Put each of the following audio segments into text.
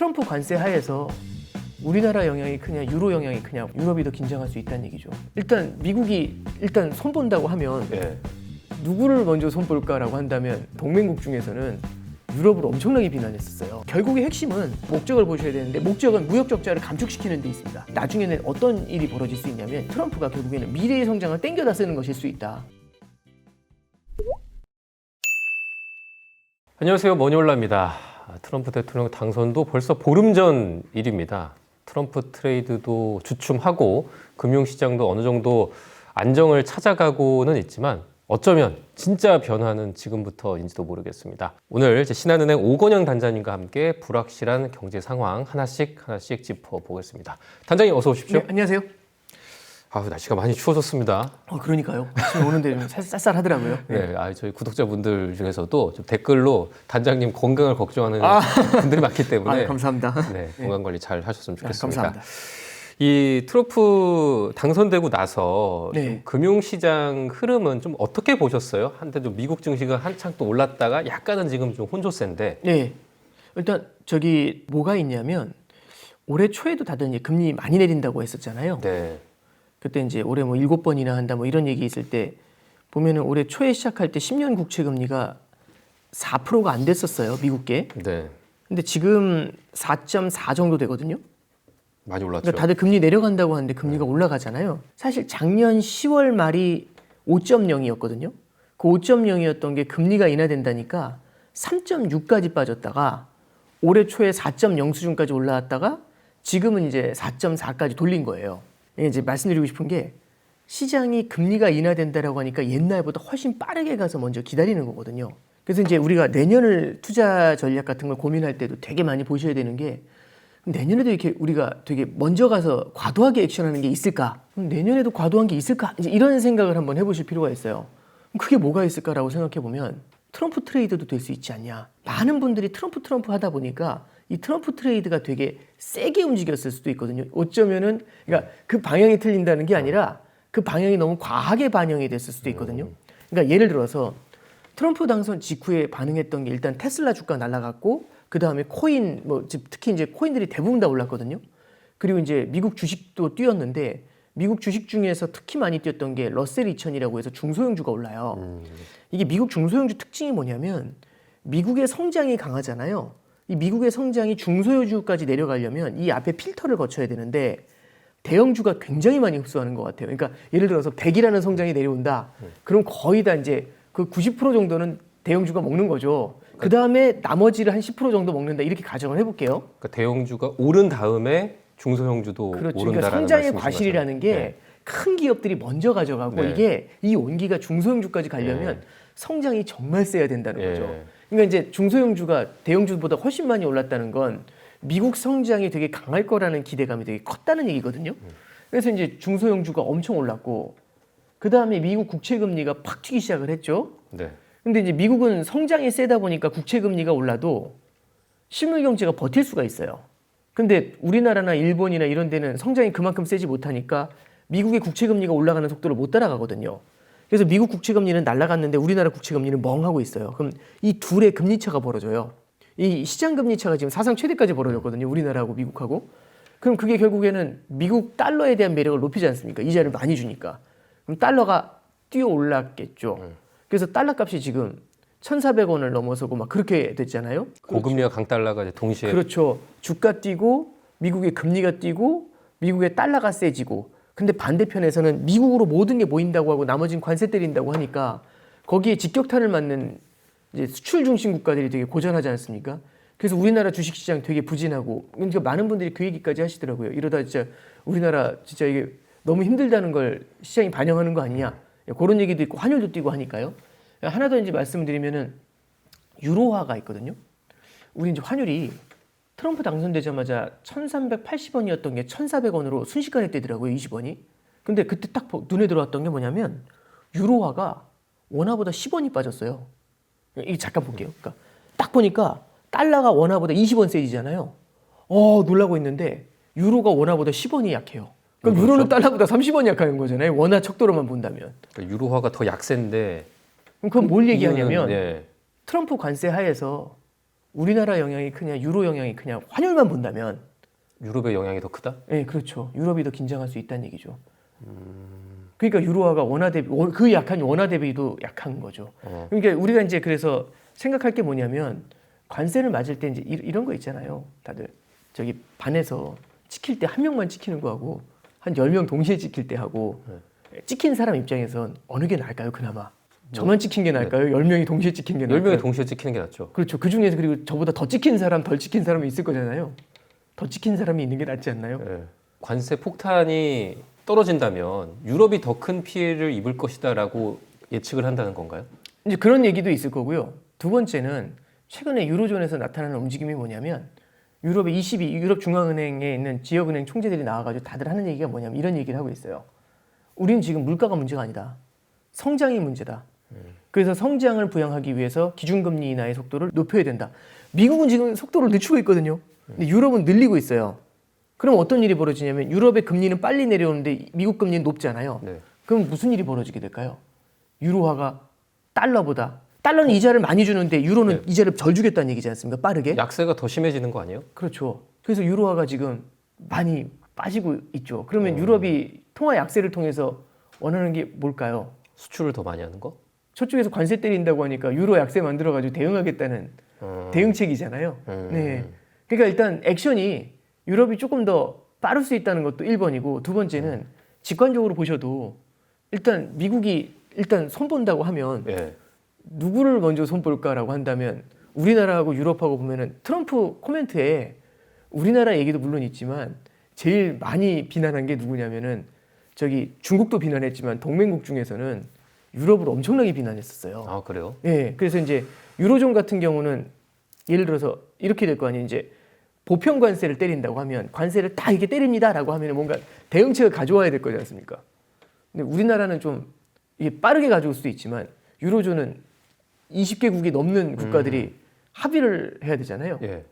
트럼프 관세 하에서 우리나라 영향이 크냐 유로 영향이 크냐, 유럽이 더 긴장할 수 있다는 얘기죠. 일단 미국이 일단 손본다고 하면 누구를 먼저 손볼까라고 한다면 동맹국 중에서는 유럽을 엄청나게 비난했었어요. 결국의 핵심은 목적을 보셔야 되는데, 목적은 무역 적자를 감축시키는 데 있습니다. 나중에는 어떤 일이 벌어질 수 있냐면 트럼프가 결국에는 미래의 성장을 땡겨다 쓰는 것일 수 있다. 안녕하세요, 머니올라입니다. 트럼프 대통령 당선도 벌써 보름 전 일입니다. 트럼프 트레이드도 주춤하고 금융시장도 어느 정도 안정을 찾아가고는 있지만 어쩌면 진짜 변화는 지금부터인지도 모르겠습니다. 오늘 신한은행 오건영 단장님과 함께 불확실한 경제 상황 하나씩 짚어보겠습니다. 단장님 어서 오십시오. 네, 안녕하세요. 날씨가 많이 추워졌습니다. 그러니까요. 지금 오는데 좀 쌀쌀하더라고요. 네, 저희 구독자분들 중에서도 좀 댓글로 단장님 건강을 걱정하는 분들이 많기 때문에 감사합니다. 네, 건강 관리 잘 하셨으면 좋겠습니다. 감사합니다. 이 트럼프 당선되고 나서 네. 좀 금융시장 흐름은 좀 어떻게 보셨어요? 한때 좀 미국 증시가 한창 또 올랐다가 약간은 지금 좀 혼조세인데. 네, 일단 저기 뭐가 있냐면 올해 초에도 다들 이제 금리 많이 내린다고 했었잖아요. 네. 그때 이제 올해 뭐 7번이나 한다 뭐 이런 얘기 있을 때 보면은 올해 초에 시작할 때 10년 국채 금리가 4%가 안 됐었어요, 미국계. 네. 근데 지금 4.4 정도 되거든요. 많이 올랐죠. 그러니까 다들 금리 내려간다고 하는데 금리가 올라가잖아요. 사실 작년 10월 말이 5.0이었거든요. 그 5.0이었던 게 금리가 인하된다니까 3.6까지 빠졌다가 올해 초에 4.0 수준까지 올라왔다가 지금은 이제 4.4까지 돌린 거예요. 이제 말씀드리고 싶은 게 시장이 금리가 인하된다라고 하니까 옛날보다 훨씬 빠르게 가서 먼저 기다리는 거거든요. 그래서 이제 우리가 내년을 투자 전략 같은 걸 고민할 때도 되게 많이 보셔야 되는 게, 내년에도 이렇게 우리가 되게 먼저 가서 과도하게 액션하는 게 있을까? 내년에도 과도한 게 있을까? 이제 이런 생각을 한번 해보실 필요가 있어요. 그게 뭐가 있을까라고 생각해 보면 트럼프 트레이드도 될 수 있지 않냐. 많은 분들이 트럼프 하다 보니까 이 트럼프 트레이드가 되게 세게 움직였을 수도 있거든요. 어쩌면은 그러니까 그 방향이 틀린다는 게 아니라 그 방향이 너무 과하게 반영이 됐을 수도 있거든요. 그러니까 예를 들어서 트럼프 당선 직후에 반응했던 게 일단 테슬라 주가 날아갔고, 그 다음에 코인, 뭐 특히 이제 코인들이 대부분 다 올랐거든요. 그리고 이제 미국 주식도 뛰었는데 미국 주식 중에서 특히 많이 뛰었던 게 러셀 2000이라고 해서 중소형주가 올라요. 이게 미국 중소형주 특징이 뭐냐면 미국의 성장이 강하잖아요. 이 미국의 성장이 중소형주까지 내려가려면 이 앞에 필터를 거쳐야 되는데 대형주가 굉장히 많이 흡수하는 것 같아요. 그러니까 예를 들어서 100이라는 성장이 내려온다. 그럼 거의 다 이제 그 90% 정도는 대형주가 먹는 거죠. 그 다음에 나머지를 한 10% 정도 먹는다. 이렇게 가정을 해볼게요. 그러니까 대형주가 오른 다음에 중소형주도 그렇죠. 오른다라는 그러니까 성장의 말씀이신 과실이라는 거죠? 게 큰 기업들이 먼저 가져가고, 네. 이게 이 온기가 중소형주까지 가려면 성장이 정말 세야 된다는 거죠. 예. 그러니까 이제 중소형주가 대형주보다 훨씬 많이 올랐다는 건 미국 성장이 되게 강할 거라는 기대감이 되게 컸다는 얘기거든요. 그래서 이제 중소형주가 엄청 올랐고, 그 다음에 미국 국채 금리가 팍 튀기 시작을 했죠. 네. 근데 이제 미국은 성장이 세다 보니까 국채 금리가 올라도 실물 경제가 버틸 수가 있어요. 근데 우리나라나 일본이나 이런 데는 성장이 그만큼 세지 못하니까 미국의 국채 금리가 올라가는 속도를 못 따라가거든요. 그래서 미국 국채 금리는 날아갔는데 우리나라 국채 금리는 멍하고 있어요. 그럼 이 둘의 금리 차가 벌어져요. 이 시장 금리 차가 지금 사상 최대까지 벌어졌거든요. 우리나라하고 미국하고. 그럼 그게 결국에는 미국 달러에 대한 매력을 높이지 않습니까? 이자를 많이 주니까. 그럼 달러가 뛰어 올랐겠죠. 그래서 달러 값이 지금 1,400원을 넘어서고 막 그렇게 됐잖아요. 고금리와 강달러가 이제 동시에. 그렇죠. 주가 뛰고 미국의 금리가 뛰고 미국의 달러가 세지고, 근데 반대편에서는 미국으로 모든 게 모인다고 하고 나머지는 관세 때린다고 하니까 거기에 직격탄을 맞는 이제 수출 중심 국가들이 되게 고전하지 않습니까? 그래서 우리나라 주식시장 되게 부진하고, 그러니까 많은 분들이 그 얘기까지 하시더라고요. 이러다 진짜 우리나라 진짜 이게 너무 힘들다는 걸 시장이 반영하는 거 아니냐. 그런 얘기도 있고 환율도 뛰고 하니까요. 하나 더 이제 말씀드리면은 유로화가 있거든요. 우리 이제 환율이 트럼프 당선되자마자 1,380원이었던 게 1,400원으로 순식간에 뛰더라고요, 20원이. 근데 그때 딱 눈에 들어왔던 게 뭐냐면 유로화가 원화보다 10원이 빠졌어요. 이게 잠깐 볼게요. 그러니까 딱 보니까 달러가 원화보다 20원 세지잖아요. 놀라고 있는데 유로가 원화보다 10원이 약해요. 그럼 그렇죠? 유로는 달러보다 30원 약한 거잖아요. 원화 척도로만 본다면. 그러니까 유로화가 더 약세인데. 그럼 그건 뭘 얘기하냐면 네. 트럼프 관세 하에서 우리나라 영향이 크냐 유로 영향이 크냐 환율만 본다면 유럽의 영향이 더 크다? 네, 그렇죠. 유럽이 더 긴장할 수 있다는 얘기죠. 그러니까 유로화가 원화 대비 그 약한 원화 대비도 약한 거죠. 그러니까 우리가 이제 그래서 생각할 게 뭐냐면 관세를 맞을 때 이제 이런 거 있잖아요. 다들 저기 반에서 찍힐 때 한 명만 찍히는 거하고 한 10명 동시에 찍힐 때 하고 찍힌 사람 입장에선 어느 게 나을까요, 그나마? 저만 찍힌 게 나을까요? 10명이 동시에 찍힌 게 나을까요? 10명이 동시에 찍히는 게 낫죠. 그렇죠. 그 중에서 그리고 저보다 더 찍힌 사람, 덜 찍힌 사람이 있을 거잖아요. 더 찍힌 사람이 있는 게 낫지 않나요? 예. 관세 폭탄이 떨어진다면 유럽이 더 큰 피해를 입을 것이다라고 예측을 한다는 건가요? 이제 그런 얘기도 있을 거고요. 두 번째는 최근에 유로존에서 나타나는 움직임이 뭐냐면 유럽의 유럽 중앙은행에 있는 지역은행 총재들이 나와가지고 다들 하는 얘기가 뭐냐면 이런 얘기를 하고 있어요. 우리는 지금 물가가 문제가 아니다. 성장이 문제다. 그래서 성장을 부양하기 위해서 기준금리 인하의 속도를 높여야 된다. 미국은 지금 속도를 늦추고 있거든요. 근데 유럽은 늘리고 있어요. 그럼 어떤 일이 벌어지냐면 유럽의 금리는 빨리 내려오는데 미국 금리는 높잖아요. 네. 그럼 무슨 일이 벌어지게 될까요? 유로화가 달러는 이자를 많이 주는데 유로는 이자를 덜 주겠다는 얘기지 않습니까? 빠르게. 약세가 더 심해지는 거 아니에요? 그렇죠. 그래서 유로화가 지금 많이 빠지고 있죠. 그러면 유럽이 통화 약세를 통해서 원하는 게 뭘까요? 수출을 더 많이 하는 거? 저쪽에서 관세 때린다고 하니까 유로 약세 만들어가지고 대응하겠다는 대응책이잖아요. 네. 그러니까 일단 액션이 유럽이 조금 더 빠를 수 있다는 것도 1번이고 두 번째는 직관적으로 보셔도 일단 미국이 일단 손본다고 하면 예. 누구를 먼저 손볼까라고 한다면 우리나라하고 유럽하고 보면은 트럼프 코멘트에 우리나라 얘기도 물론 있지만 제일 많이 비난한 게 누구냐면은 저기 중국도 비난했지만 동맹국 중에서는 유럽을 엄청나게 비난했었어요. 아 그래요? 예, 그래서 이제 유로존 같은 경우는 예를 들어서 이렇게 될 거 아니에요. 이제 보편 관세를 때린다고 하면 관세를 다 이렇게 때립니다라고 하면 뭔가 대응책을 가져와야 될 거지 않습니까? 근데 우리나라는 좀 이게 빠르게 가져올 수도 있지만 유로존은 20개국이 넘는 국가들이 합의를 해야 되잖아요. 예.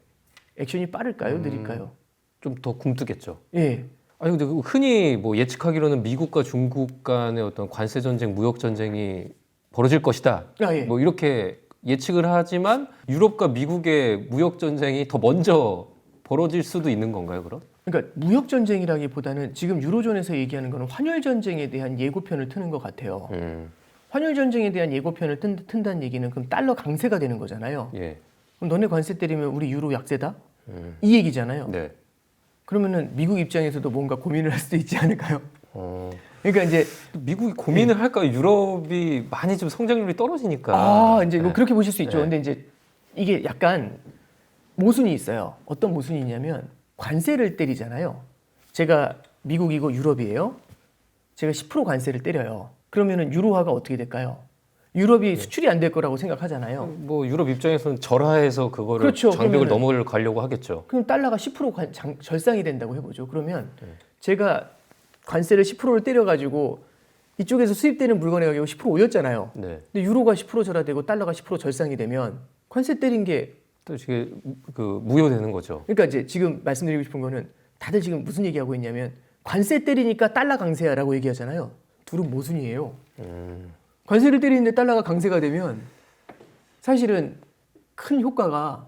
액션이 빠를까요, 느릴까요? 좀 더 굼뜨겠죠. 예, 아니 근데 흔히 뭐 예측하기로는 미국과 중국 간의 어떤 관세 전쟁, 무역 전쟁이 벌어질 것이다. 아, 예. 뭐 이렇게 예측을 하지만 유럽과 미국의 무역 전쟁이 더 먼저 벌어질 수도 있는 건가요, 그럼? 그러니까 무역 전쟁이라기보다는 지금 유로존에서 얘기하는 거는 환율 전쟁에 대한 예고편을 트는 것 같아요. 환율 전쟁에 대한 예고편을 튼다는 얘기는 그럼 달러 강세가 되는 거잖아요. 예. 그럼 너네 관세 때리면 우리 유로 약세다? 이 얘기잖아요. 네. 그러면은 미국 입장에서도 뭔가 고민을 할 수도 있지 않을까요? 어. 그러니까 이제 미국이 고민을 할까요? 유럽이 많이 좀 성장률이 떨어지니까. 이제 뭐 네. 그렇게 보실 수 있죠. 네. 근데 이제 이게 약간 모순이 있어요. 어떤 모순이 있냐면 관세를 때리잖아요. 제가 미국이고 유럽이에요. 제가 10% 관세를 때려요. 그러면은 유로화가 어떻게 될까요? 유럽이 수출이 안 될 거라고 생각하잖아요. 뭐 유럽 입장에서는 절하해서 그거를 그렇죠. 장벽을 그러면은- 넘어가려고 하겠죠. 그럼 달러가 10% 절상이 된다고 해보죠. 그러면 제가 관세를 10%를 때려가지고 이쪽에서 수입되는 물건의 가격이 10% 올렸잖아요. 네. 근데 유로가 10% 절하되고 달러가 10% 절상이 되면 관세 때린 게 또 이게 그 무효되는 거죠. 그러니까 이제 지금 말씀드리고 싶은 거는 다들 지금 무슨 얘기하고 있냐면 관세 때리니까 달러 강세야라고 얘기하잖아요. 둘은 모순이에요. 관세를 때리는데 달러가 강세가 되면 사실은 큰 효과가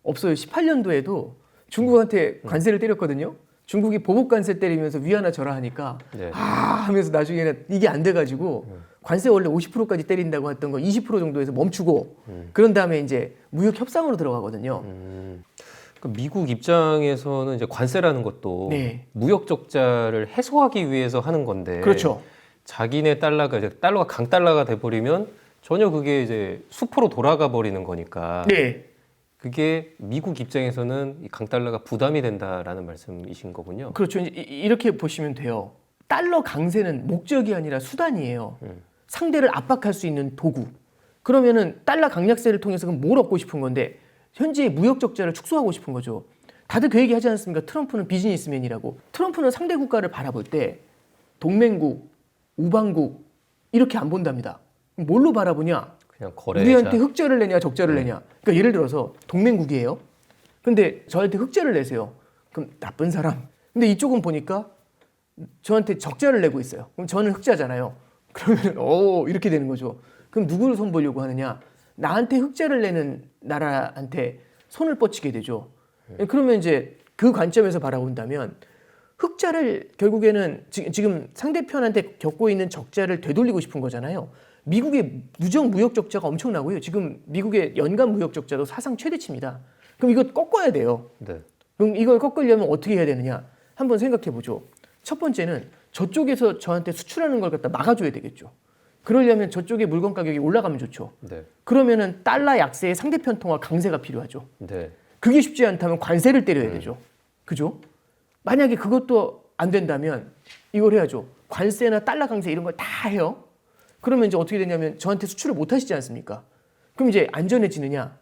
없어요. 18년도에도 중국한테 관세를 때렸거든요. 중국이 보복 관세 때리면서 위안화 절하하니까 네. 하면서 나중에는 이게 안 돼가지고 관세 원래 50%까지 때린다고 했던 거 20% 정도에서 멈추고 그런 다음에 이제 무역 협상으로 들어가거든요. 그 미국 입장에서는 이제 관세라는 것도 네. 무역 적자를 해소하기 위해서 하는 건데, 그렇죠. 자기네 달러가 이제 달러가 강달러가 돼버리면 전혀 그게 이제 수포로 돌아가 버리는 거니까. 네. 그게 미국 입장에서는 이 강달러가 부담이 된다라는 말씀이신 거군요. 그렇죠. 이제 이렇게 보시면 돼요. 달러 강세는 목적이 아니라 수단이에요. 상대를 압박할 수 있는 도구. 그러면은 달러 강약세를 통해서 그럼 뭘 얻고 싶은 건데 현재의 무역 적자를 축소하고 싶은 거죠. 다들 그 얘기 하지 않습니까? 트럼프는 비즈니스맨이라고. 트럼프는 상대 국가를 바라볼 때 동맹국, 우방국 이렇게 안 본답니다. 뭘로 바라보냐? 그냥 거래자. 우리한테 흑자를 내냐 적자를 내냐. 그러니까 예를 들어서 동맹국이에요. 근데 저한테 흑자를 내세요. 그럼 나쁜 사람. 근데 이쪽은 보니까 저한테 적자를 내고 있어요. 그럼 저는 흑자잖아요. 그러면 이렇게 되는 거죠. 그럼 누구를 손보려고 하느냐? 나한테 흑자를 내는 나라한테 손을 뻗치게 되죠. 그러면 이제 그 관점에서 바라본다면 흑자를 결국에는 지금 상대편한테 겪고 있는 적자를 되돌리고 싶은 거잖아요. 미국의 누적 무역 적자가 엄청나고요. 지금 미국의 연간 무역 적자도 사상 최대치입니다. 그럼 이거 꺾어야 돼요. 네. 그럼 이걸 꺾으려면 어떻게 해야 되느냐? 한번 생각해 보죠. 첫 번째는 저쪽에서 저한테 수출하는 걸 갖다 막아줘야 되겠죠. 그러려면 저쪽의 물건 가격이 올라가면 좋죠. 네. 그러면은 달러 약세에 상대편 통화 강세가 필요하죠. 네. 그게 쉽지 않다면 관세를 때려야 되죠. 그죠? 만약에 그것도 안 된다면 이걸 해야죠. 관세나 달러 강세 이런 걸 다 해요. 그러면 이제 어떻게 되냐면 저한테 수출을 못 하시지 않습니까? 그럼 이제 안전해지느냐?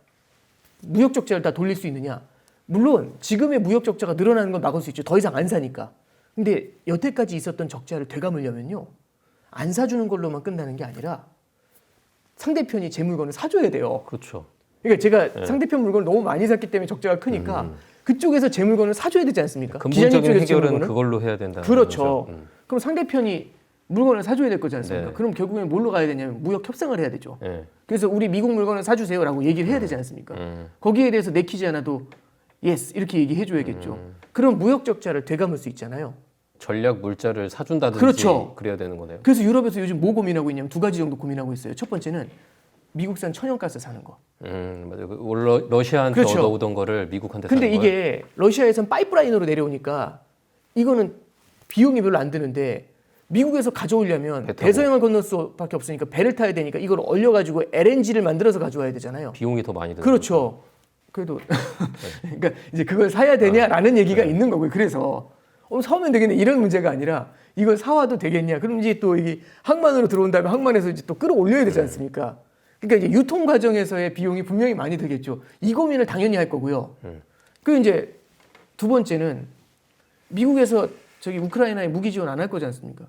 무역 적자를 다 돌릴 수 있느냐? 물론 지금의 무역 적자가 늘어나는 건 막을 수 있죠. 더 이상 안 사니까. 근데 여태까지 있었던 적자를 되감으려면요. 안 사주는 걸로만 끝나는 게 아니라 상대편이 제 물건을 사줘야 돼요. 그렇죠. 그러니까 제가 상대편 물건을 너무 많이 샀기 때문에 적자가 크니까 그쪽에서 제 물건을 사줘야 되지 않습니까? 근본적인 기자님 쪽에서 제 해결은 물건을? 그걸로 해야 된다. 그렇죠. 그럼 상대편이 물건을 사줘야 될 거지 않습니까? 네. 그럼 결국엔 뭘로 가야 되냐면 무역 협상을 해야 되죠. 네. 그래서 우리 미국 물건을 사주세요라고 얘기를 해야 되지 않습니까? 거기에 대해서 내키지 않아도 예스 이렇게 얘기해 줘야겠죠. 그럼 무역 적자를 되감을 수 있잖아요. 전략 물자를 사준다든지 그렇죠. 그래야 되는 거네요. 그래서 유럽에서 요즘 뭐 고민하고 있냐면 두 가지 정도 고민하고 있어요. 첫 번째는 미국산 천연가스 사는 거. 맞아요. 러시아한테 그렇죠. 얻어오던 거를 미국한테 근데 사는 거예요. 이게 러시아에선 파이프라인으로 내려오니까 이거는 비용이 별로 안 드는데 미국에서 가져오려면 배 타고. 대서양을 건널 수밖에 없으니까 배를 타야 되니까 이걸 얼려가지고 LNG를 만들어서 가져와야 되잖아요. 비용이 더 많이 드는 그렇죠. 그래도 그러니까 이제 그걸 사야 되냐라는 얘기가 있는 거고요. 그래서 사오면 되겠네 이런 문제가 아니라 이걸 사와도 되겠냐. 그럼 이제 또 이게 항만으로 들어온 다음에 항만에서 이제 또 끌어올려야 되지 않습니까? 그러니까 이제 유통 과정에서의 비용이 분명히 많이 들겠죠. 이 고민을 당연히 할 거고요. 그리고 이제 두 번째는 미국에서 저기 우크라이나에 무기 지원 안 할 거지 않습니까?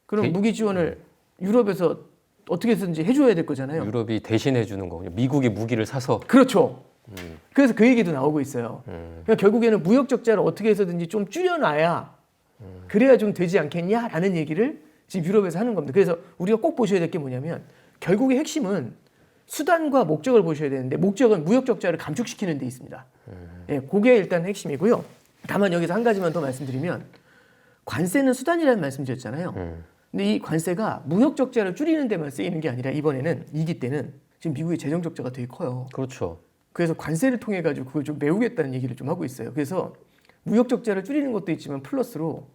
그럼 무기 지원을 유럽에서 어떻게 해서든지 해줘야 될 거잖아요. 유럽이 대신해 주는 거군요. 미국이 무기를 사서. 그렇죠. 그래서 그 얘기도 나오고 있어요. 그러니까 결국에는 무역 적자를 어떻게 해서든지 좀 줄여놔야 그래야 좀 되지 않겠냐라는 얘기를 지금 유럽에서 하는 겁니다. 그래서 우리가 꼭 보셔야 될 게 뭐냐면 결국의 핵심은 수단과 목적을 보셔야 되는데 목적은 무역 적자를 감축시키는 데 있습니다. 예, 그게 일단 핵심이고요. 다만 여기서 한 가지만 더 말씀드리면 관세는 수단이라는 말씀드렸잖아요. 근데 이 관세가 무역 적자를 줄이는 데만 쓰이는 게 아니라 이번에는 이기 때는 지금 미국의 재정 적자가 되게 커요. 그렇죠. 그래서 관세를 통해 가지고 그걸 좀 메우겠다는 얘기를 좀 하고 있어요. 그래서 무역 적자를 줄이는 것도 있지만 플러스로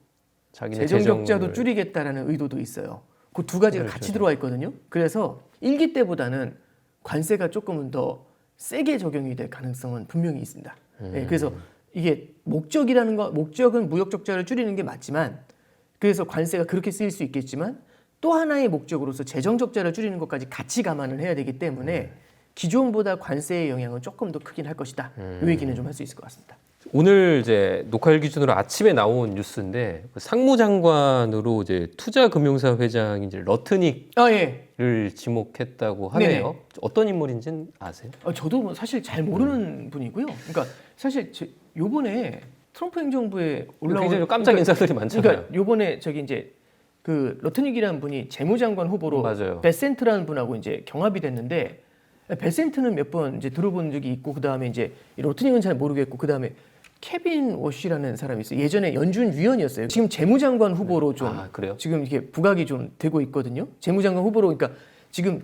자기네 재정 적자도 줄이겠다라는 의도도 있어요. 그 두 가지가 같이 들어와 있거든요. 그래서 1기 때보다는 관세가 조금은 더 세게 적용이 될 가능성은 분명히 있습니다. 예, 그래서 이게 목적은 무역 적자를 줄이는 게 맞지만 그래서 관세가 그렇게 쓰일 수 있겠지만 또 하나의 목적으로서 재정 적자를 줄이는 것까지 같이 감안을 해야 되기 때문에 기존보다 관세의 영향은 조금 더 크긴 할 것이다. 이 얘기는 좀 할 수 있을 것 같습니다. 오늘 이제 녹화일 기준으로 아침에 나온 뉴스인데 상무장관으로 이제 투자금융사 회장 이제 러트닉을 지목했다고 하네요. 네네. 어떤 인물인지는 아세요? 저도 뭐 사실 잘 모르는 분이고요. 그러니까 사실 요번에 트럼프 행정부에 올라온 굉장히 좀 깜짝 인사들이 많잖아요. 그러니까 요번에 저기 이제 그 러트닉이라는 분이 재무장관 후보로 맞아요. 베센트라는 분하고 이제 경합이 됐는데 베센트는 몇 번 이제 들어본 적이 있고 그 다음에 이제 이 러트닉은 잘 모르겠고 그 다음에 케빈 워시라는 사람이 있어요. 예전에 연준 위원이었어요. 지금 재무장관 후보로 좀 그래요? 지금 이렇게 부각이 좀 되고 있거든요. 재무장관 후보로 그러니까 지금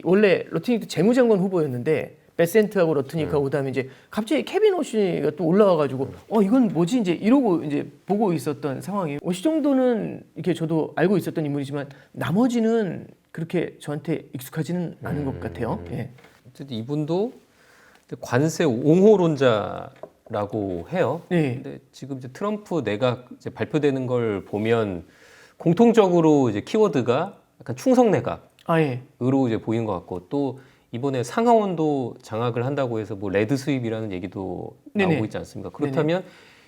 원래 러트닉도 재무장관 후보였는데 베센트하고 러트닉하고 그다음에 이제 갑자기 케빈 워시가 또 올라와가지고 이건 뭐지 이제 이러고 이제 보고 있었던 상황이에요. 워시 정도는 이렇게 저도 알고 있었던 인물이지만 나머지는 그렇게 저한테 익숙하지는 않은 것 같아요. 예. 어쨌든 이분도 관세 옹호론자라고 해요. 네. 근데 지금 이제 트럼프 내각 이제 발표되는 걸 보면 공통적으로 이제 키워드가 약간 충성 내각으로 예. 이제 보인 것 같고 또 이번에 상하원도 장악을 한다고 해서 뭐 레드 수입이라는 얘기도 네네. 나오고 있지 않습니까? 그렇다면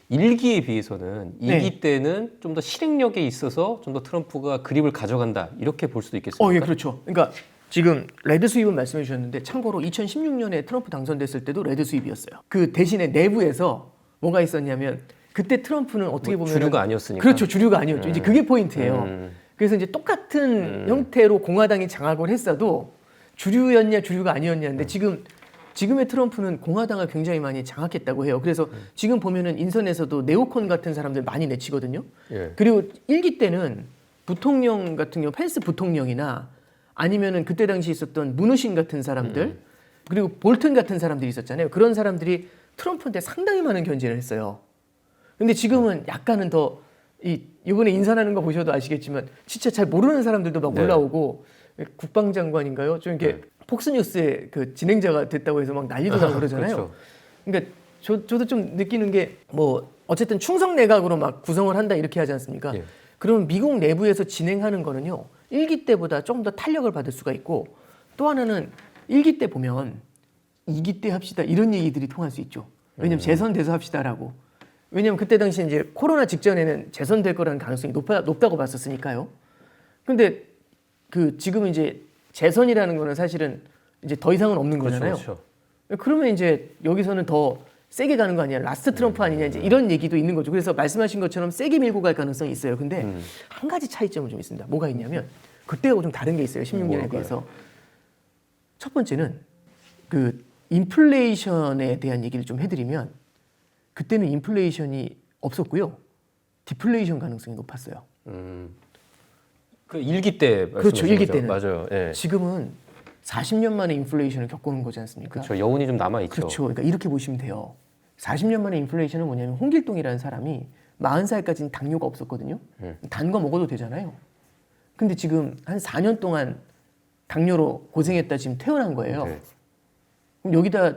일기에 비해서는 이기 때는 좀 더 실행력에 있어서 좀 더 트럼프가 그립을 가져간다 이렇게 볼 수도 있겠습니까? 예, 그렇죠. 그러니까 지금 레드 수입은 말씀해 주셨는데 참고로 2016년에 트럼프 당선됐을 때도 레드 수입이었어요. 그 대신에 내부에서 뭐가 있었냐면 그때 트럼프는 어떻게 보면 주류가 아니었으니까. 그렇죠. 주류가 아니었죠. 이제 그게 포인트예요. 그래서 이제 똑같은 형태로 공화당이 장악을 했어도 주류였냐 주류가 아니었냐인데 지금 지금의 트럼프는 공화당을 굉장히 많이 장악했다고 해요. 그래서 지금 보면은 인선에서도 네오콘 같은 사람들 많이 내치거든요. 예. 그리고 1기 때는 부통령 같은 경우 펜스 부통령이나 아니면은 그때 당시 있었던 문우신 같은 사람들 그리고 볼튼 같은 사람들이 있었잖아요. 그런 사람들이 트럼프한테 상당히 많은 견제를 했어요. 근데 지금은 약간은 더 이번에 인선하는 거 보셔도 아시겠지만 진짜 잘 모르는 사람들도 막 네. 올라오고 국방장관인가요? 좀 이렇게 폭스뉴스의 그 진행자가 됐다고 해서 막 난리도 나고 그러잖아요. 그렇죠. 그러니까 저도 좀 느끼는 게 뭐 어쨌든 충성 내각으로 막 구성을 한다 이렇게 하지 않습니까? 예. 그러면 미국 내부에서 진행하는 거는요. 1기 때보다 조금 더 탄력을 받을 수가 있고 또 하나는 1기 때 보면 2기 때 합시다 이런 얘기들이 통할 수 있죠. 왜냐면 재선돼서 합시다라고. 왜냐면 그때 당시 이제 코로나 직전에는 재선될 거라는 가능성이 높다고 봤었으니까요. 근데 그 지금 이제 재선이라는 거는 사실은 이제 더 이상은 없는 거잖아요. 그렇죠. 그러면 이제 여기서는 더 세게 가는 거 아니야? 라스트 트럼프 아니냐? 이제 이런 얘기도 있는 거죠. 그래서 말씀하신 것처럼 세게 밀고 갈 가능성이 있어요. 근데 한 가지 차이점은 좀 있습니다. 뭐가 있냐면 그때하고 좀 다른 게 있어요. 16년에 뭘까요? 비해서. 첫 번째는 그 인플레이션에 대한 얘기를 좀 해드리면 그때는 인플레이션이 없었고요. 디플레이션 가능성이 높았어요. 그 일기 때 그렇죠. 말씀하신 일기 거죠? 때는. 맞아요. 예. 지금은 40년 만에 인플레이션을 겪어오는 거지 않습니까? 그렇죠. 여운이 좀 남아 있죠. 그렇죠. 그러니까 이렇게 보시면 돼요. 40년 만에 인플레이션은 뭐냐면 홍길동이라는 사람이 40살까지는 당뇨가 없었거든요. 단 거 먹어도 되잖아요. 근데 지금 한 4년 동안 당뇨로 고생했다 지금 퇴원한 거예요. 네. 그럼 여기다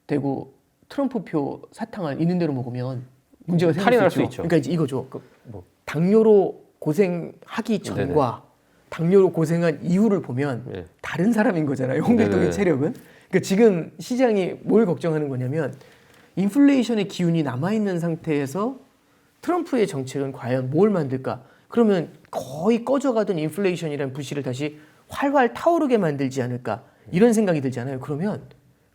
대고 트럼프표 사탕을 있는 대로 먹으면 문제가 생길 탈이 날 수 수 있죠. 있죠. 그러니까 이제 이거죠. 뭐. 당뇨로 고생하기 전과 당뇨로 고생한 이후를 보면 예. 다른 사람인 거잖아요. 홍길동의 네네. 체력은. 그러니까 지금 시장이 뭘 걱정하는 거냐면 인플레이션의 기운이 남아있는 상태에서 트럼프의 정책은 과연 뭘 만들까? 그러면 거의 꺼져가던 인플레이션이라는 부시를 다시 활활 타오르게 만들지 않을까? 이런 생각이 들잖아요. 그러면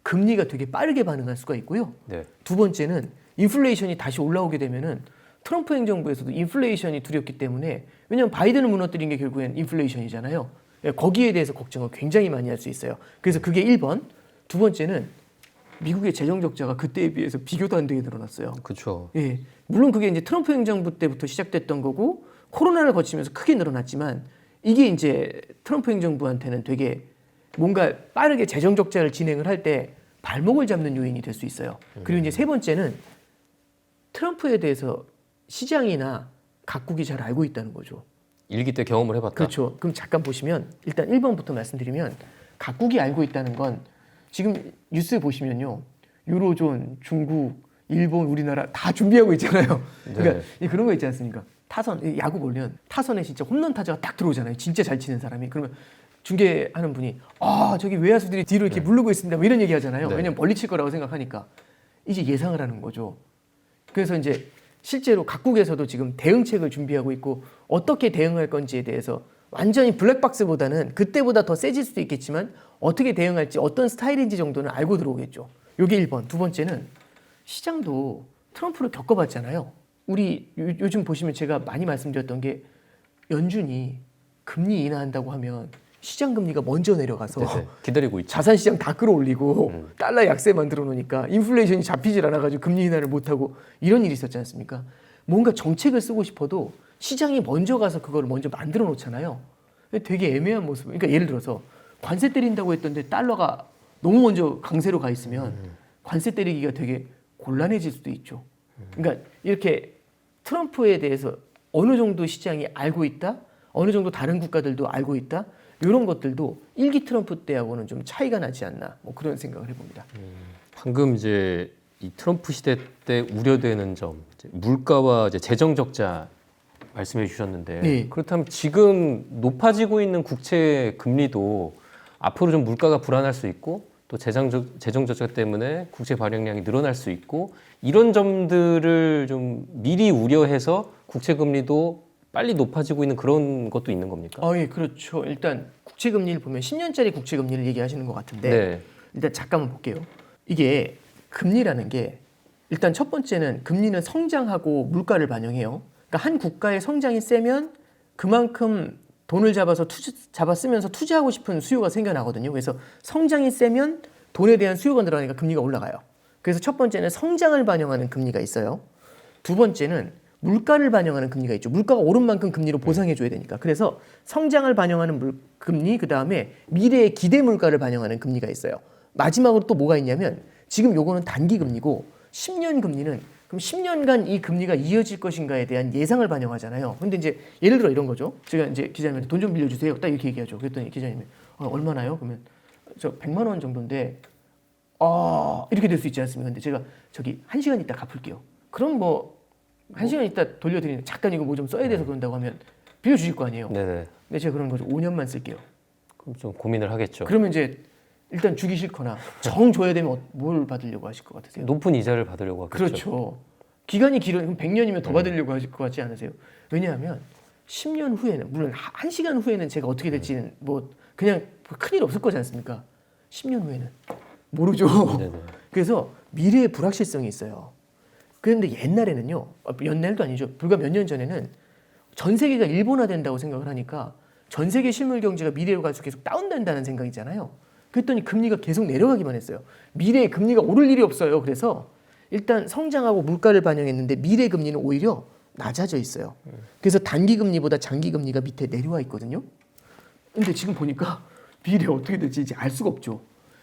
금리가 되게 빠르게 반응할 수가 있고요. 네. 두 번째는 인플레이션이 다시 올라오게 되면은 트럼프 행정부에서도 인플레이션이 두렵기 때문에 왜냐하면 바이든을 무너뜨린 게 결국엔 인플레이션이잖아요. 거기에 대해서 걱정을 굉장히 많이 할 수 있어요. 그래서 그게 1번. 두 번째는 미국의 재정 적자가 그때에 비해서 비교도 안 되게 늘어났어요. 그렇죠. 예. 물론 그게 이제 트럼프 행정부 때부터 시작됐던 거고 코로나를 거치면서 크게 늘어났지만 이게 이제 트럼프 행정부한테는 되게 뭔가 빠르게 재정 적자를 진행을 할 때 발목을 잡는 요인이 될 수 있어요. 그리고 이제 세 번째는 트럼프에 대해서 시장이나 각국이 잘 알고 있다는 거죠. 일기 때 경험을 해봤다. 그렇죠. 그럼 잠깐 보시면 일단 1번부터 말씀드리면 각국이 알고 있다는 건 지금 뉴스 보시면요. 유로존, 중국, 일본, 우리나라 다 준비하고 있잖아요. 그러니까 그런 거 있지 않습니까? 타선, 야구 보면 타선에 진짜 홈런 타자가 딱 들어오잖아요. 진짜 잘 치는 사람이. 그러면 중계하는 분이 저기 외야수들이 뒤로 이렇게 물르고 있습니다. 뭐 이런 얘기 하잖아요. 네. 왜냐면 멀리 칠 거라고 생각하니까. 이제 예상을 하는 거죠. 그래서 이제 실제로 각국에서도 지금 대응책을 준비하고 있고 어떻게 대응할 건지에 대해서 완전히 블랙박스보다는 그때보다 더 세질 수도 있겠지만 어떻게 대응할지 어떤 스타일인지 정도는 알고 들어오겠죠. 요게 1번. 두 번째는 시장도 트럼프를 겪어봤잖아요. 우리 요즘 보시면 제가 많이 말씀드렸던 게 연준이 금리 인하한다고 하면 시장 금리가 먼저 내려가서 네네. 기다리고 있죠. 자산 시장 다 끌어올리고 달러 약세 만들어 놓으니까 인플레이션이 잡히질 않아가지고 금리 인하를 못하고 이런 일이 있었지 않습니까? 뭔가 정책을 쓰고 싶어도 시장이 먼저 가서 그걸 먼저 만들어 놓잖아요. 되게 애매한 모습. 그러니까 예를 들어서 관세 때린다고 했던데 달러가 너무 먼저 강세로 가 있으면 관세 때리기가 되게 곤란해질 수도 있죠. 그러니까 이렇게 트럼프에 대해서 어느 정도 시장이 알고 있다, 어느 정도 다른 국가들도 알고 있다. 이런 것들도 1기 트럼프 때하고는 좀 차이가 나지 않나 뭐 그런 생각을 해봅니다. 방금 이제 이 트럼프 시대 때 우려되는 점, 이제 물가와 이제 재정 적자 말씀해 주셨는데 네. 그렇다면 지금 높아지고 있는 국채 금리도 앞으로 좀 물가가 불안할 수 있고 또 재정 적자 때문에 국채 발행량이 늘어날 수 있고 이런 점들을 좀 미리 우려해서 국채 금리도 빨리 높아지고 있는 그런 것도 있는 겁니까? 예, 그렇죠. 일단 국채 금리를 보면 10년짜리 국채 금리를 얘기하시는 것 같은데 네. 일단 잠깐만 볼게요. 이게 금리라는 게 일단 첫 번째는 금리는 성장하고 물가를 반영해요. 그러니까 한 국가의 성장이 세면 그만큼 돈을 잡아 쓰면서 투자하고 싶은 수요가 생겨나거든요. 그래서 성장이 세면 돈에 대한 수요가 늘어나니까 금리가 올라가요. 그래서 첫 번째는 성장을 반영하는 금리가 있어요. 두 번째는 물가를 반영하는 금리가 있죠. 물가가 오른 만큼 금리로 보상해 줘야 되니까. 그래서 성장을 반영하는 금리, 그다음에 미래의 기대 물가를 반영하는 금리가 있어요. 마지막으로 또 뭐가 있냐면 지금 요거는 단기 금리고 10년 금리는 그럼 10년간 이 금리가 이어질 것인가에 대한 예상을 반영하잖아요. 근데 이제 예를 들어 이런 거죠. 제가 이제 기자님한테 돈 좀 빌려주세요. 딱 이렇게 얘기하죠. 그랬더니 기자님이 얼마나요? 그러면 저 100만 원 정도인데 이렇게 될 수 있지 않습니까? 근데 제가 저기 1시간 있다 갚을게요. 그럼 뭐 1시간 있다 돌려드리는 잠깐 이거 뭐 좀 써야 돼서 그런다고 하면 빌려주실 거 아니에요. 네네. 근데 제가 그런 거죠. 5년만 쓸게요. 그럼 좀 고민을 하겠죠. 그러면 이제 일단 주기 싫거나 정 줘야 되면 뭘 받으려고 하실 것 같으세요? 높은 이자를 받으려고 하겠죠. 그렇죠. 기간이 길어요. 100년이면 더 받으려고 하실 것 같지 않으세요? 왜냐하면 10년 후에는 물론 1시간 후에는 제가 어떻게 될지는 뭐 그냥 큰일 없을 거지 않습니까? 10년 후에는 모르죠. 네네. 그래서 미래의 불확실성이 있어요. 그런데 옛날에는요. 옛날도 아니죠. 불과 몇 년 전에는 전 세계가 일본화된다고 생각을 하니까 전 세계 실물 경제가 미래로 갈수록 계속 다운된다는 생각이잖아요. 그랬더니 금리가 계속 내려가기만 했어요. 미래에 금리가 오를 일이 없어요. 그래서 일단 성장하고 물가를 반영했는데 미래 금리는 오히려 낮아져 있어요. 그래서 단기 금리보다 장기 금리가 밑에 내려와 있거든요. 근데 지금 보니까 미래 어떻게 될지 이제 알 수가 없죠.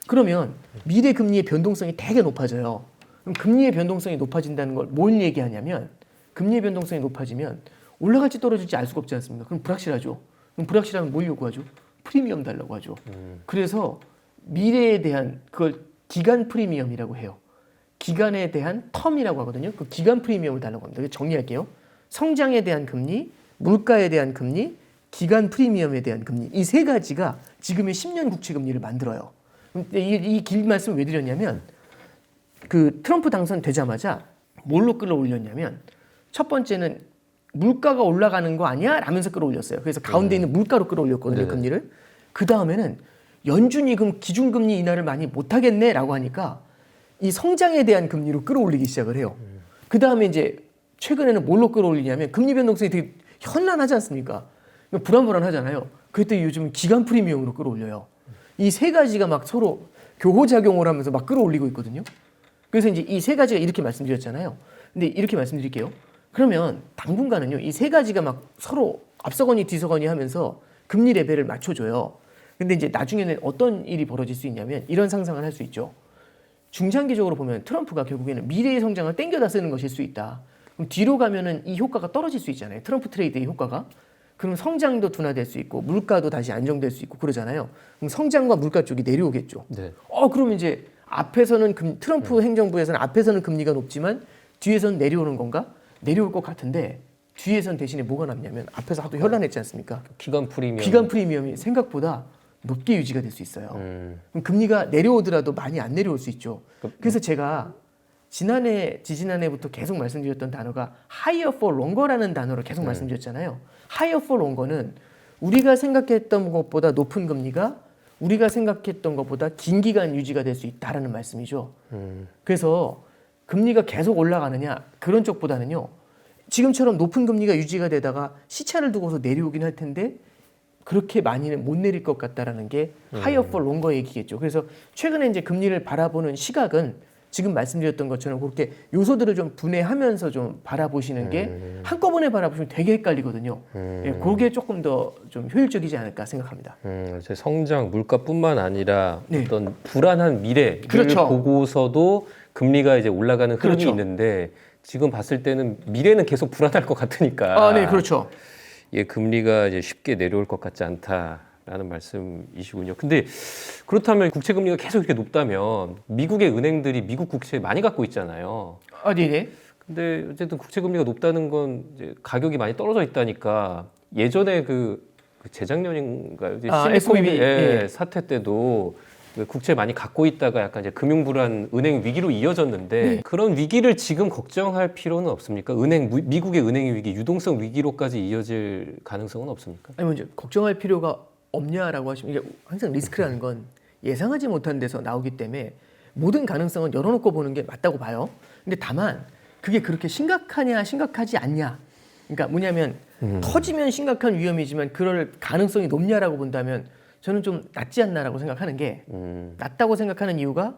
그러면 미래 금리의 변동성이 되게 높아져요. 그럼 금리의 변동성이 높아진다는 걸 뭘 얘기하냐면 금리의 변동성이 높아지면 올라갈지 떨어질지 알 수가 없지 않습니까? 그럼 불확실하죠. 그럼 불확실하면 뭘 요구하죠? 프리미엄 달라고 하죠. 그래서 미래에 대한 그걸 기간 프리미엄이라고 해요. 기간에 대한 텀이라고 하거든요. 그 기간 프리미엄을 달라고 합니다. 정리할게요. 성장에 대한 금리, 물가에 대한 금리, 기간 프리미엄에 대한 금리 이 세 가지가 지금의 10년 국채 금리를 만들어요. 근데 이 긴 말씀을 왜 드렸냐면 그 트럼프 당선되자마자 뭘로 끌어올렸냐면 첫 번째는 물가가 올라가는 거 아니야? 라면서 끌어올렸어요. 그래서 가운데 있는 물가로 끌어올렸거든요. 금리를. 그 다음에는 연준이 그럼 기준금리 인하를 많이 못하겠네 라고 하니까 이 성장에 대한 금리로 끌어올리기 시작을 해요. 그 다음에 이제 최근에는 뭘로 끌어올리냐면 금리 변동성이 되게 현란하지 않습니까? 불안불안하잖아요. 그랬더니 요즘 기간 프리미엄으로 끌어올려요. 이 세 가지가 막 서로 교호작용을 하면서 막 끌어올리고 있거든요. 그래서 이제 이 세 가지가 이렇게 말씀드렸잖아요. 근데 이렇게 말씀드릴게요. 그러면 당분간은요, 이 세 가지가 막 서로 앞서거니 뒤서거니 하면서 금리 레벨을 맞춰줘요. 근데 이제 나중에는 어떤 일이 벌어질 수 있냐면 이런 상상을 할 수 있죠. 중장기적으로 보면 트럼프가 결국에는 미래의 성장을 땡겨다 쓰는 것일 수 있다. 그럼 뒤로 가면은 이 효과가 떨어질 수 있잖아요. 트럼프 트레이드의 효과가. 그럼 성장도 둔화될 수 있고 물가도 다시 안정될 수 있고 그러잖아요. 그럼 성장과 물가 쪽이 내려오겠죠. 네. 그럼 이제 앞에서는 트럼프 행정부에서는 앞에서는 금리가 높지만 뒤에서는 내려오는 건가? 내려올 것 같은데 뒤에선 대신에 뭐가 남냐면 앞에서 하도 현란했지 않습니까? 기간 프리미엄. 기간 프리미엄이 생각보다 높게 유지가 될 수 있어요. 그럼 금리가 내려오더라도 많이 안 내려올 수 있죠. 그래서 제가 지지난해부터 계속 말씀드렸던 단어가 higher for longer라는 단어를 계속 말씀드렸잖아요. higher for longer는 우리가 생각했던 것보다 높은 금리가 우리가 생각했던 것보다 긴 기간 유지가 될 수 있다라는 말씀이죠. 그래서 금리가 계속 올라가느냐 그런 쪽보다는요. 지금처럼 높은 금리가 유지가 되다가 시차를 두고서 내려오긴 할 텐데 그렇게 많이는 못 내릴 것 같다라는 게 higher for longer 얘기겠죠. 그래서 최근에 이제 금리를 바라보는 시각은 지금 말씀드렸던 것처럼 그렇게 요소들을 좀 분해하면서 좀 바라보시는 게 한꺼번에 바라보시면 되게 헷갈리거든요. 예, 그게 조금 더 좀 효율적이지 않을까 생각합니다. 이제 성장, 물가뿐만 아니라 네. 어떤 불안한 미래를 그렇죠. 보고서도 금리가 이제 올라가는 흐름이 그렇죠. 있는데 지금 봤을 때는 미래는 계속 불안할 것 같으니까. 네, 그렇죠. 예, 금리가 이제 쉽게 내려올 것 같지 않다라는 말씀이시군요. 근데 그렇다면 국채 금리가 계속 이렇게 높다면 미국의 은행들이 미국 국채 많이 갖고 있잖아요. 네네. 근데 어쨌든 국채 금리가 높다는 건 이제 가격이 많이 떨어져 있다니까 예전에 그 재작년인가요? 이제 SVB 예. 사태 때도 그 국채 많이 갖고 있다가 약간 이제 금융 불안, 은행 위기로 이어졌는데 그런 위기를 지금 걱정할 필요는 없습니까? 미국의 은행 위기, 유동성 위기로까지 이어질 가능성은 없습니까? 아니 먼저 걱정할 필요가 없냐라고 하시면 이게 항상 리스크라는 건 예상하지 못한 데서 나오기 때문에 모든 가능성은 열어놓고 보는 게 맞다고 봐요. 근데 다만 그게 그렇게 심각하냐 심각하지 않냐. 그러니까 뭐냐면 터지면 심각한 위험이지만 그럴 가능성이 높냐라고 본다면 저는 좀 낮지 않나라고 생각하는 게 낮다고 생각하는 이유가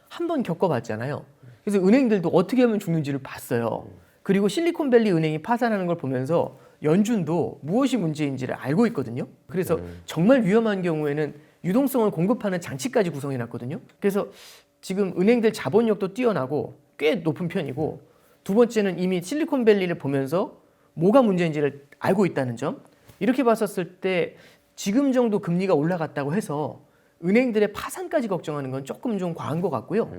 한 번 겪어봤잖아요. 그래서 은행들도 어떻게 하면 죽는지를 봤어요. 그리고 실리콘밸리 은행이 파산하는 걸 보면서 연준도 무엇이 문제인지를 알고 있거든요. 그래서 정말 위험한 경우에는 유동성을 공급하는 장치까지 구성해 놨거든요. 그래서 지금 은행들 자본력도 뛰어나고 꽤 높은 편이고, 두 번째는 이미 실리콘밸리를 보면서 뭐가 문제인지를 알고 있다는 점. 이렇게 봤었을 때 지금 정도 금리가 올라갔다고 해서 은행들의 파산까지 걱정하는 건 조금 좀 과한 것 같고요.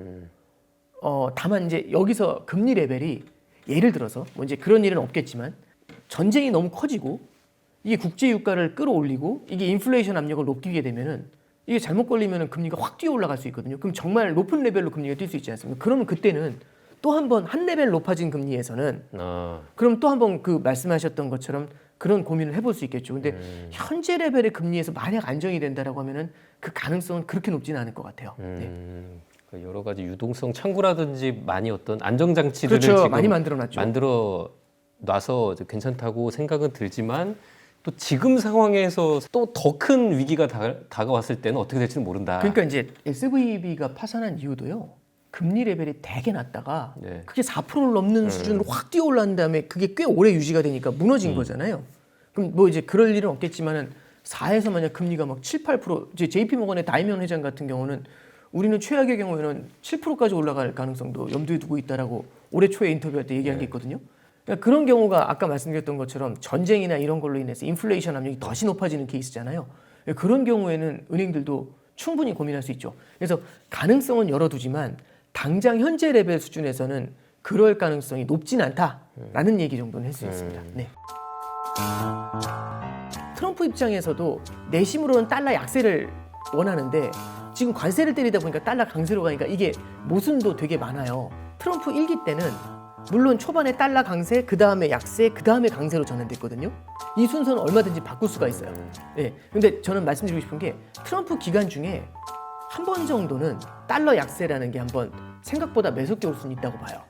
다만 이제 여기서 금리 레벨이 예를 들어서 뭐 이제 그런 일은 없겠지만 전쟁이 너무 커지고 이게 국제 유가를 끌어올리고 이게 인플레이션 압력을 높이게 되면은 이게 잘못 걸리면은 금리가 확 뛰어 올라갈 수 있거든요. 그럼 정말 높은 레벨로 금리가 뛸 수 있지 않습니까? 그러면 그때는 또 한 번 한 레벨 높아진 금리에서는 그럼 또 한 번 그 말씀하셨던 것처럼 그런 고민을 해볼 수 있겠죠. 근데 현재 레벨의 금리에서 만약 안정이 된다라고 하면은 그 가능성은 그렇게 높지는 않을 것 같아요. 네. 여러 가지 유동성 창구라든지 많이 어떤 안정 장치들을 그렇죠. 지금 많이 만들어놨죠. 만들어 놔서 괜찮다고 생각은 들지만 또 지금 상황에서 또 더 큰 위기가 다가왔을 때는 어떻게 될지는 모른다. 그러니까 이제 SVB가 파산한 이유도요. 금리 레벨이 되게 낮다가 네. 그게 4%를 넘는 수준으로 확 뛰어 올라간 다음에 그게 꽤 오래 유지가 되니까 무너진 거잖아요. 그럼 뭐 이제 그럴 일은 없겠지만은 4에서 만약 금리가 막 7, 8% 이제 JP모건의 다이먼 회장 같은 경우는 우리는 최악의 경우에는 7%까지 올라갈 가능성도 염두에 두고 있다라고 올해 초에 인터뷰할 때 얘기한 게 있거든요. 그러니까 그런 경우가 아까 말씀드렸던 것처럼 전쟁이나 이런 걸로 인해서 인플레이션 압력이 더시 높아지는 케이스잖아요. 그런 경우에는 은행들도 충분히 고민할 수 있죠. 그래서 가능성은 열어두지만 당장 현재 레벨 수준에서는 그럴 가능성이 높진 않다라는 얘기 정도는 할 수 있습니다. 네. 트럼프 입장에서도 내심으로는 달러 약세를 원하는데 지금 관세를 때리다 보니까 달러 강세로 가니까 이게 모순도 되게 많아요. 트럼프 1기 때는 물론 초반에 달러 강세, 그 다음에 약세, 그 다음에 강세로 전환됐거든요. 이 순서는 얼마든지 바꿀 수가 있어요. 네. 근데 저는 말씀드리고 싶은 게 트럼프 기간 중에 한 번 정도는 달러 약세라는 게 한번 생각보다 매섭게 올 수는 있다고 봐요.